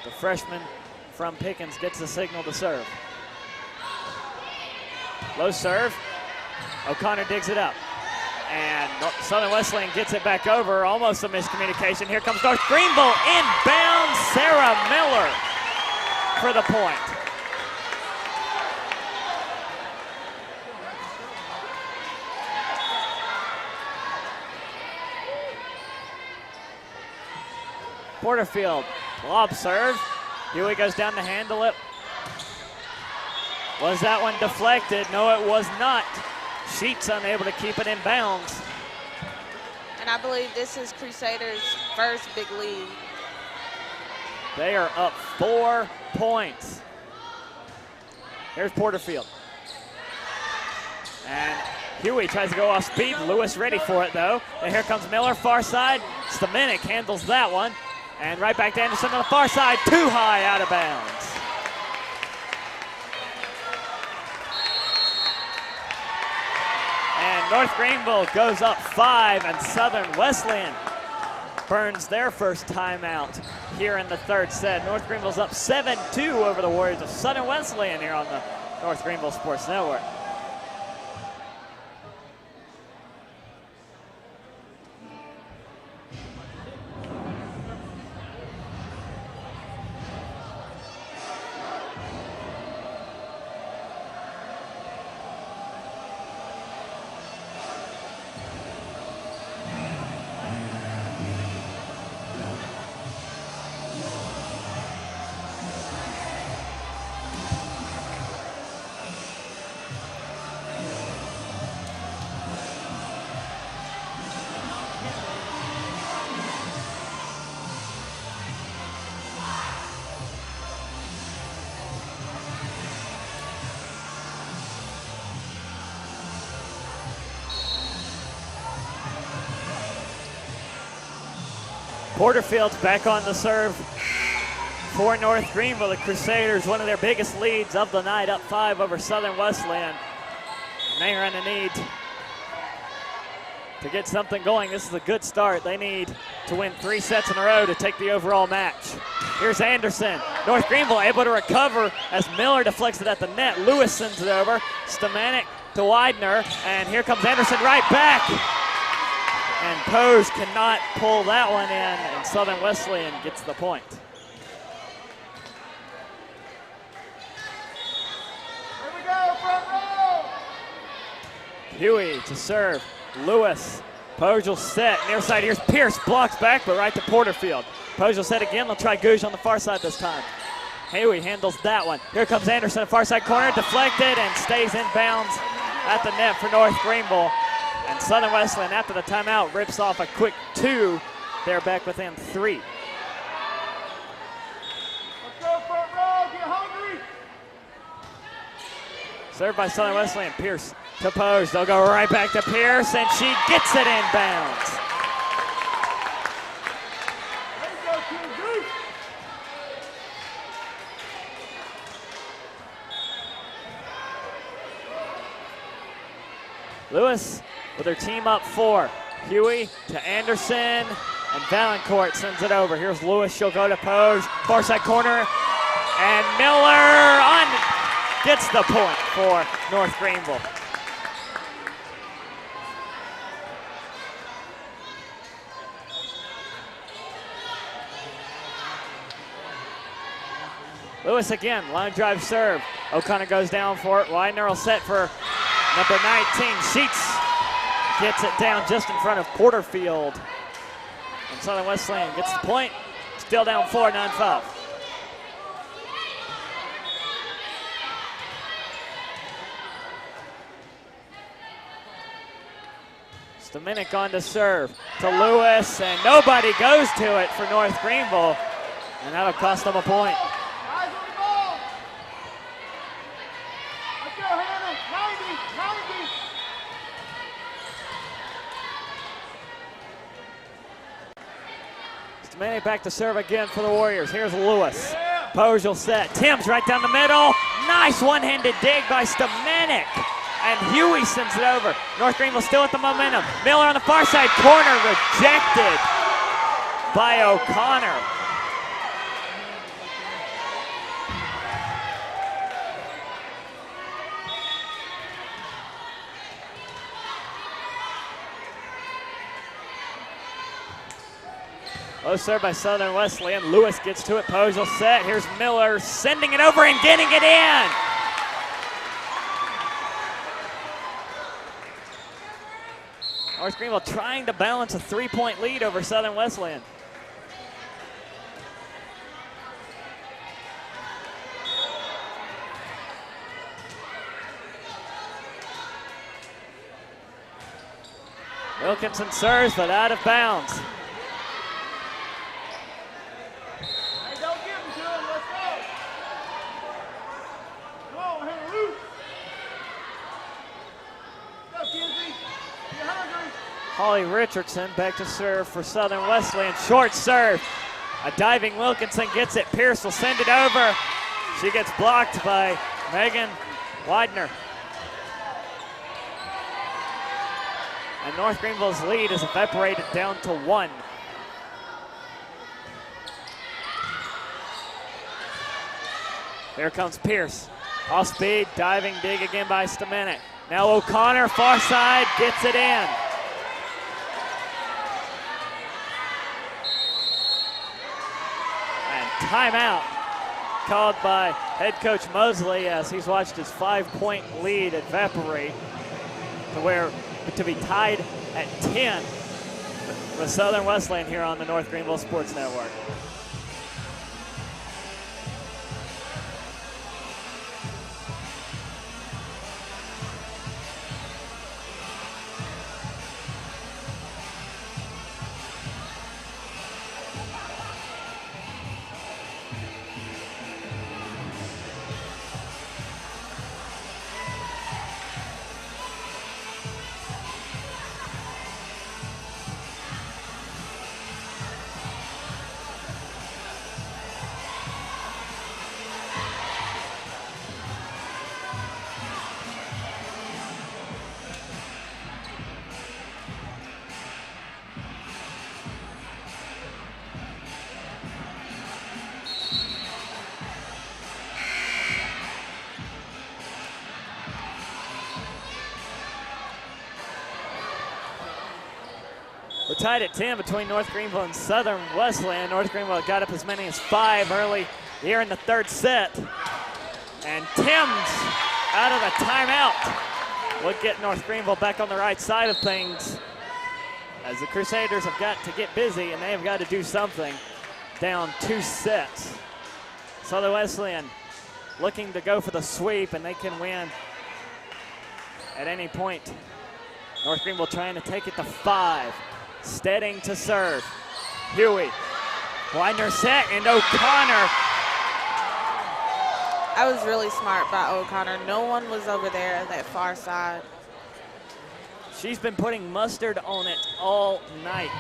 The freshman from Pickens gets the signal to serve. Low serve. O'Connor digs it up. And Southern Wesleyan gets it back over. Almost a miscommunication. Here comes North Greenville. Inbound Sarah Miller for the point. Porterfield, lob serve. Huey goes down to handle it. Was that one deflected? No, it was not. Sheets unable to keep it in bounds. And I believe this is Crusaders' first big lead. They are up 4 points. Here's Porterfield. And Huey tries to go off speed. Lewis ready for it, though. And here comes Miller, far side. Stamenik handles that one. And right back to Anderson on the far side, too high, out of bounds. And North Greenville goes up 5, and Southern Wesleyan burns their first timeout here in the third set. North Greenville's up 7-2 over the Warriors of Southern Wesleyan here on the North Greenville Sports Network. Porterfield's back on the serve for North Greenville. The Crusaders, one of their biggest leads of the night, up 5 over Southern Wesleyan. And they are in the need to get something going. This is a good start. They need to win 3 sets in a row to take the overall match. Here's Anderson. North Greenville able to recover as Miller deflects it at the net. Lewis sends it over. Stamenik to Widener, and here comes Anderson right back. And Pose cannot pull that one in, and Southern Wesleyan gets the point. Here we go, front row. Huey to serve. Lewis. Pose will set. Near side, here's Pierce. Blocks back, but right to Porterfield. Pose will set again. They'll try Gouge on the far side this time. Huey handles that one. Here comes Anderson, far side corner, deflected and stays in bounds at the net for North Greenville. And Southern Wesleyan, after the timeout, rips off a quick 2. They're back within 3. Let's go, front row. Get hungry. Served by Southern Wesleyan. Pierce to Pose. They'll go right back to Pierce, and she gets it in bounds. There you go, King Goose. Lewis with her team up 4. Huey to Anderson, and Valancourt sends it over. Here's Lewis, she'll go to Poge, far side corner, and Miller gets the point for North Greenville. Lewis again, line drive serve. O'Connor goes down for it. Widener will set for number 19. Sheets gets it down just in front of Porterfield. And Southern Wesleyan gets the point. Still down 4, 9-5. Stamenic on to serve to Lewis, and nobody goes to it for North Greenville, and that'll cost them a point. Eyes on the ball. Let's go, Hannah. 90, 90. Stamenic back to serve again for the Warriors. Here's Lewis. Poge will set. Timms right down the middle. Nice one-handed dig by Stamenic. And Huey sends it over. North Greenville still with the momentum. Miller on the far side corner, rejected by O'Connor. Low serve by Southern Wesleyan. Lewis gets to it. Poge will set. Here's Miller sending it over and getting it in. North Greenville trying to balance a 3-point lead over Southern Wesleyan. Wilkinson serves, but out of bounds. Hey, don't give them to him. Let's go. Come on, Hannah, loose. Go, Kenzie. You're hungry. Holly Richardson back to serve for Southern Wesleyan. Short serve. A diving Wilkinson gets it. Pierce will send it over. She gets blocked by Megan Widener. And North Greenville's lead is evaporated down to 1. Here comes Pierce. Off speed, diving dig again by Stamenic. Now O'Connor, far side, gets it in. And timeout called by head coach Mosley as he's watched his 5-point lead evaporate to be tied at 10 with Southern Wesleyan here on the North Greenville Sports Network. We're tied at 10 between North Greenville and Southern Wesleyan. North Greenville got up as many as 5 early here in the third set. And Timms out of the timeout would get North Greenville back on the right side of things as the Crusaders have got to get busy and they have got to do something. Down 2 sets. Southern Wesleyan looking to go for the sweep and they can win at any point. North Greenville trying to take it to 5. Stedding to serve. Huey. Widener set, and O'Connor. I was really smart by O'Connor. No one was over there at that far side. She's been putting mustard on it all night.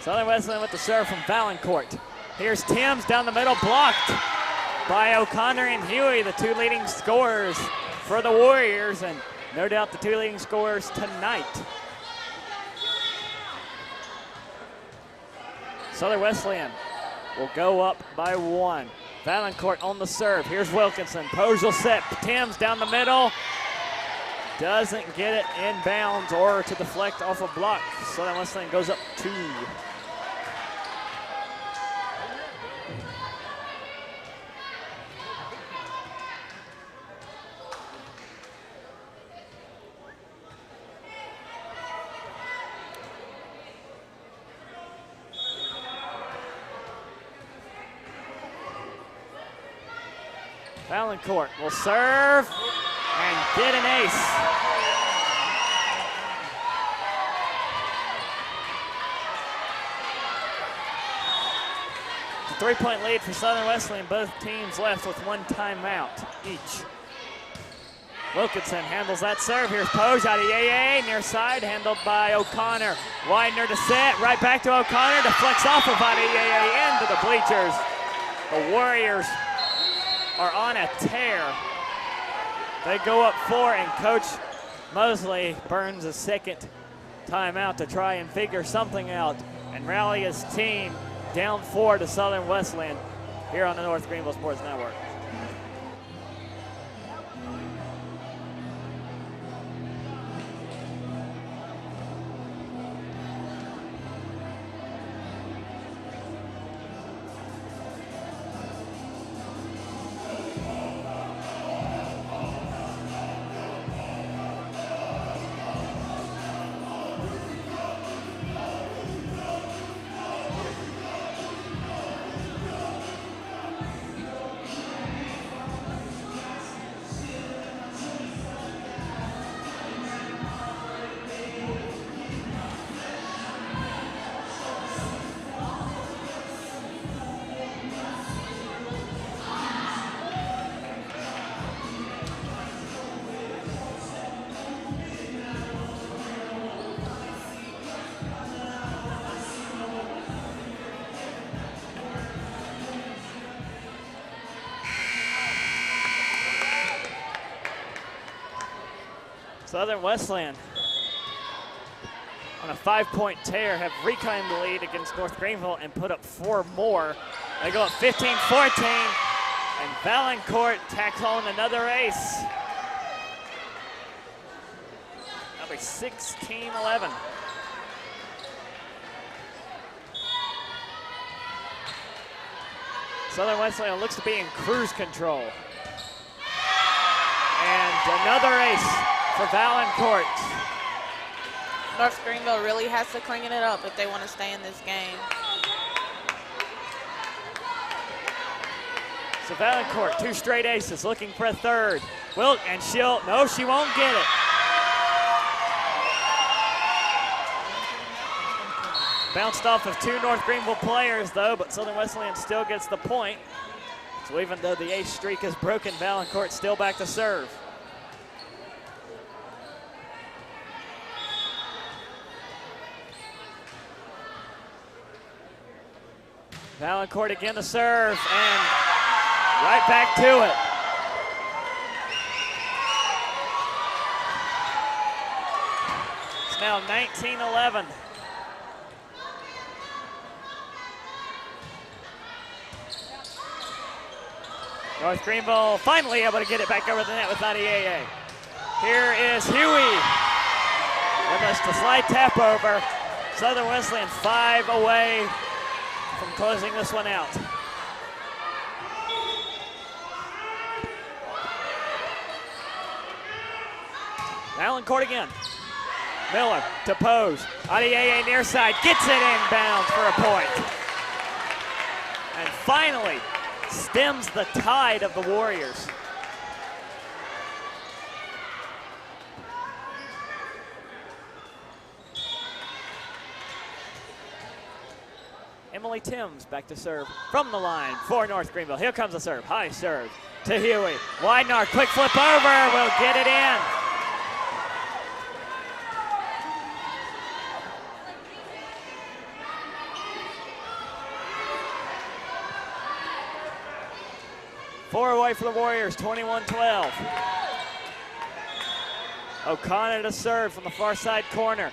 Southern Wesleyan with the serve from Valancourt. Here's Timms down the middle, blocked by O'Connor and Huey, the two leading scorers for the Warriors, and no doubt the two leading scorers tonight. Southern Wesleyan will go up by 1. Valancourt on the serve. Here's Wilkinson. Pose will set. Timms down the middle. Doesn't get it inbounds or to deflect off a block. Southern Wesleyan goes up 2. Valancourt will serve and get an ace. The 3-point lead for Southern Wesleyan. Both teams left with 1 timeout each. Wilkinson handles that serve. Here's Poj out of Yeye, near side, handled by O'Connor. Widener to set, right back to O'Connor, deflects off of Yeye into the bleachers. The Warriors are on a tear. They go up 4, and Coach Mosley burns a second timeout to try and figure something out and rally his team down 4 to Southern Wesleyan here on the North Greenville Sports Network. Southern Wesleyan on a 5-point tear have reclaimed the lead against North Greenville and put up 4 more. They go up 15-14, and Valancourt tacks on another ace. That'll be 16-11. Southern Wesleyan looks to be in cruise control. And another ace for Valancourt. North Greenville really has to clean it up if they want to stay in this game. So Valancourt, 2 straight aces, looking for a third. Wilt, and she won't get it. Bounced off of 2 North Greenville players though, but Southern Wesleyan still gets the point. So even though the ace streak is broken, Valancourt still back to serve. Valancourt again to serve, and right back to it. It's now 19-11. North Greenville finally able to get it back over the net with Adieye. Here is Huey. Almost a slight tap over. Southern Wesleyan 5 away from closing this one out. Valancourt again. Miller to Pose. Adieye near side, gets it inbounds for a point. And finally stems the tide of the Warriors. Emily Timms back to serve from the line for North Greenville. Here comes the serve, high serve to Huey. Widener, quick flip over, will get it in. 4 away for the Warriors, 21-12. O'Connor to serve from the far side corner.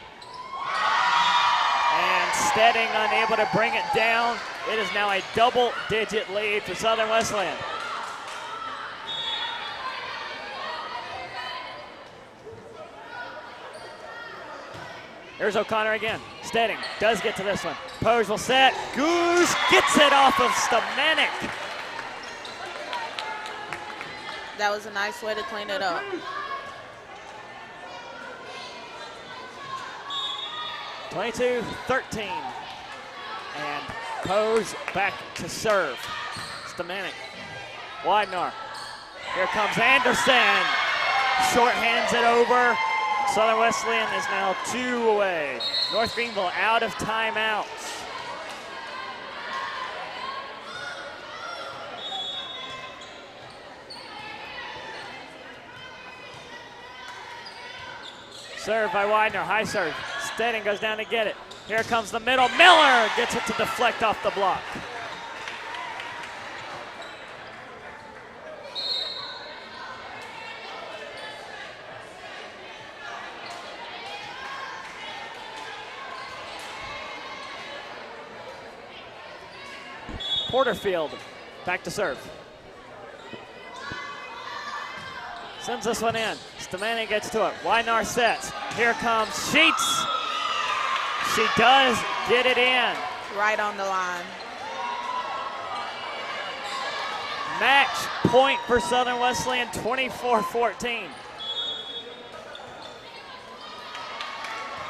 And Stedding unable to bring it down. It is now a double-digit lead for Southern Wesleyan. Here's O'Connor again. Stedding does get to this one. Pose will set. Goose gets it off of Stamanik. That was a nice way to clean it up. 22-13. And Pose back to serve. Stamanik. Widenar. Here comes Anderson. Shorthands it over. Southern Wesleyan is now 2 away. North Greenville out of timeouts. Serve by Widener, high serve. Stedding goes down to get it. Here comes the middle. Miller gets it to deflect off the block. Porterfield back to serve. Sends this one in. Stamanik gets to it. Widenar sets. Here comes Sheets. She does get it in. Right on the line. Match point for Southern Wesleyan, 24-14.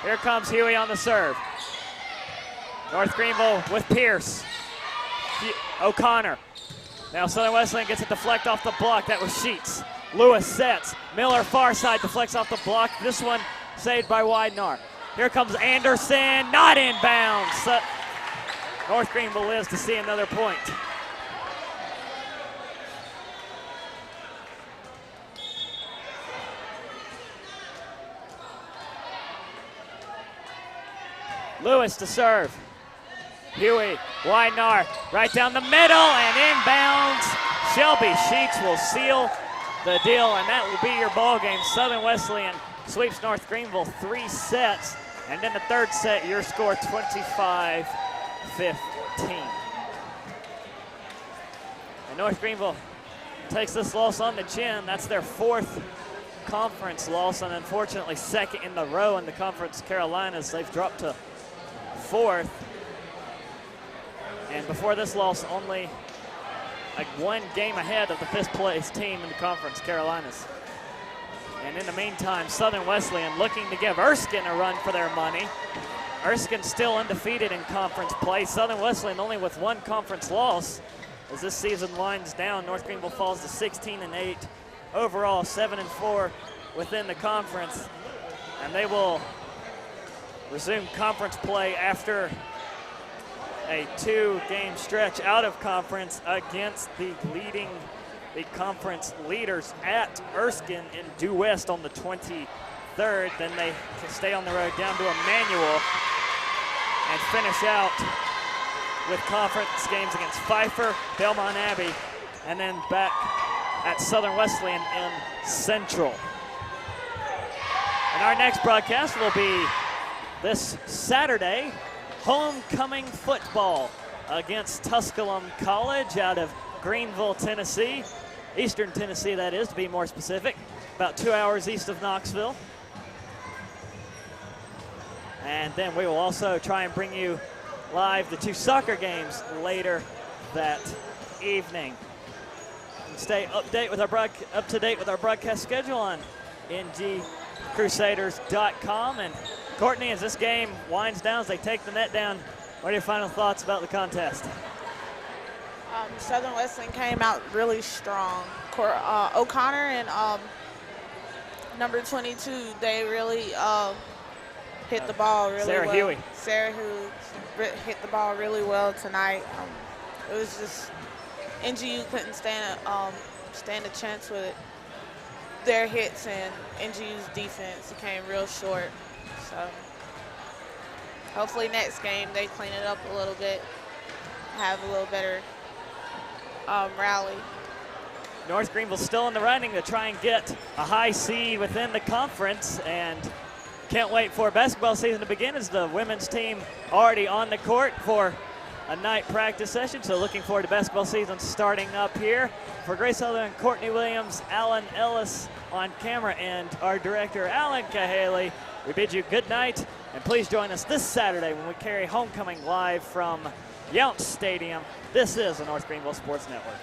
Here comes Huey on the serve. North Greenville with Pierce. O'Connor. Now Southern Wesleyan gets it deflect off the block. That was Sheets. Lewis sets. Miller far side deflects off the block. This one saved by Widenar. Here comes Anderson, not in bounds. North Greenville lives to see another point. Lewis to serve. Huey, Widenar, right down the middle and inbounds. Shelby Sheets will seal the deal, and that will be your ball game. Southern Wesleyan sweeps North Greenville 3 sets, and in the third set, your score 25-15. And North Greenville takes this loss on the chin. That's their 4th conference loss, and unfortunately 2nd in the row in the Conference Carolinas. They've dropped to 4th. And before this loss, only like 1 game ahead of the 5th place team in the Conference Carolinas. And in the meantime, Southern Wesleyan looking to give Erskine a run for their money. Erskine still undefeated in conference play. Southern Wesleyan only with 1 conference loss. As this season winds down, North Greenville falls to 16-8. Overall, 7-4 within the conference. And they will resume conference play after a 2-game stretch out of conference against the conference leaders at Erskine in Due West on the 23rd. Then they can stay on the road down to Emmanuel and finish out with conference games against Pfeiffer, Belmont Abbey, and then back at Southern Wesleyan in Central. And our next broadcast will be this Saturday, homecoming football against Tusculum College out of Greenville, Tennessee. Eastern Tennessee, that is, to be more specific. About 2 hours east of Knoxville. And then we will also try and bring you live the 2 soccer games later that evening. And stay up to date with our broadcast schedule on ngcrusaders.com. And Courtney, as this game winds down, as they take the net down, what are your final thoughts about the contest? Southern Wesleyan came out really strong. O'Connor and number 22, they really hit the ball really well. Huey. Sarah Huey hit the ball really well tonight. It was just NGU couldn't stand a chance with it. Their hits and NGU's defense came real short. So hopefully next game they clean it up a little bit, have a little better rally. North Greenville still in the running to try and get a high seed within the conference, and can't wait for basketball season to begin as the women's team already on the court for a night practice session. So looking forward to basketball season starting up here. For Grace Sutherland, Courtney Williams, Alan Ellis on camera, and our director, Alan Cahaley, we bid you good night, and please join us this Saturday when we carry homecoming live from Yount Stadium. This is the North Greenville Sports Network.